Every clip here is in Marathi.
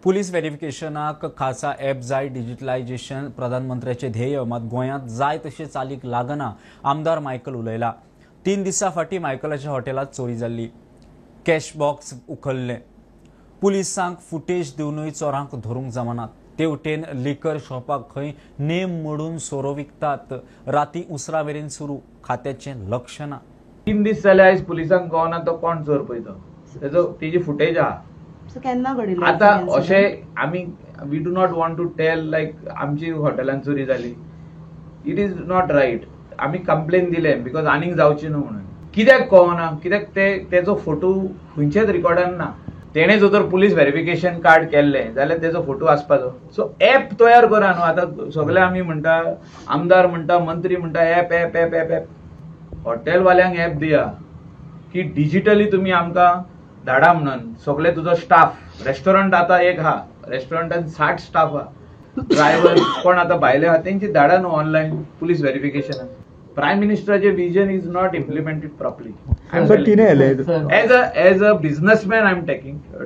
पुलीस व्हेरिफिकेशनाक खासा ॲप जाय डिजिटलायजेशन प्रधानमंत्र्याचे ध्येय मात गोंयांत जाय तशें चालीक लागना आमदार मायकल उलयला। 3 दिसां फाटीं मायकलाच्या हॉटेलात चोरी जाल्ली, कॅश बॉक्स उखल्ले, पुलिसांक फुटेज दिवनूय चोरांक धरूंक जमनात। तेवटेन लिकर शॉपाक खंय नेम मोडून सोरो विकतात, राती उसरा मेरेन सुरू, खात्याचें लक्ष ना। 3 दीस जाले आयज पुलिसांक कळना तो कोण चोर पळयता, तेजी फुटेज आहा। केन्ना घडिल्लें आता अशें आमी we do not want to tell like आमची हॉटेलांत चोरी जाली, इट इज नॉट रायट। आमी कंप्लेन दिलें बिकॉज आनीक जावची न्हू म्हणून। कित्याक कळना, कित्याक तेजो फोटो खंयच्याच रिकॉर्डान ना। तेणे जर तर पुलीस व्हेरिफिकेशन कार्ड केल्लें जाल्यार तेजो फोटो आसपाचो। सो ॲप तयार करा न्हू। आतां सगळे आमी म्हणटा, आमदार म्हणटा, मंत्री म्हणटा app app app app app हॉटेलवाल्यांक ॲप दिया की डिजिटली तुमी आमकां धाडा म्हणून। सगळे तुजो स्टाफ, रेस्टॉरंट आतां एक हा, रेस्टॉरंटान 60 स्टाफ हा, ड्रायव्हर कोण आतां भायले हा, तेंची धाडा न्हू ऑनलायन पुलीस व्हेरिफिकेशन। प्रायम मिनिस्टराचें vision is not implemented properly. As a businessman I'm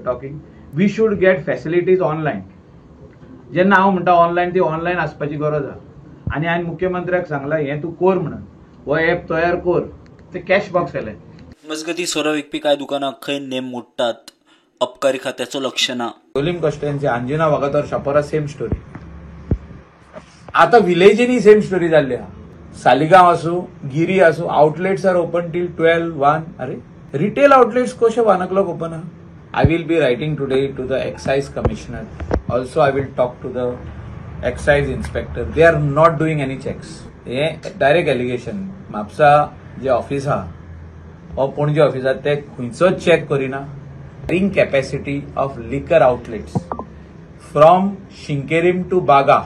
talking, we should get facilities online. जेन्ना हांव म्हणटा ऑनलायन, ती ऑनलायन आसपाची गरज आहा। आनी हांवें मुख्यमंत्र्याक सांगलां हें तूं कर म्हणून, हो ॲप तयार कर। ते कॅश बॉक्स येले। मजगती सोरो विकपी कांय दुकानांक खंय नेम मोडटात, अबकारी खात्याचो लक्ष ना। Siolim constituency, Anjuna Vagator, Chapora same story. आता विलेजीनी सेम स्टोरी जाल्ली आहा। सालिगांव आसूं, गिरी आसूं, आउटलेट्स आर ओपन टील 12-1। अरे रिटेल आउटलेट्स कशे 1 o'clock ओपन आहा? I will be writing today to the excise commissioner. Also, I will talk to the excise inspector. They are not doing any checks. हे डायरेक्ट एलिगेशन। म्हापसा जे ऑफिस आहा, हो पणजे ऑफिस आहा, ते खंयचोच चेक करिना। Carrying capacity of liquor outlets from Sinquerim to Baga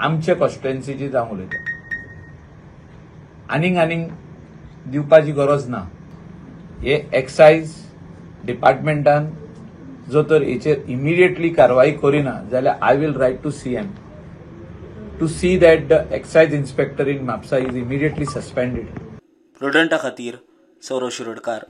आमचे कॉन्स्टिट्युएन्सीची जावंक उलयता। आनीक दिवपाची गरज ना। हे एक्सायज डिपार्टमेंटान जो तर हेचेर इमिडिएटली कारवाई करिना जाल्यार I will write to CM to see that the excise inspector in Mapusa is immediately suspended. प्रुडंटा खातीर सौरव शिरोडकार।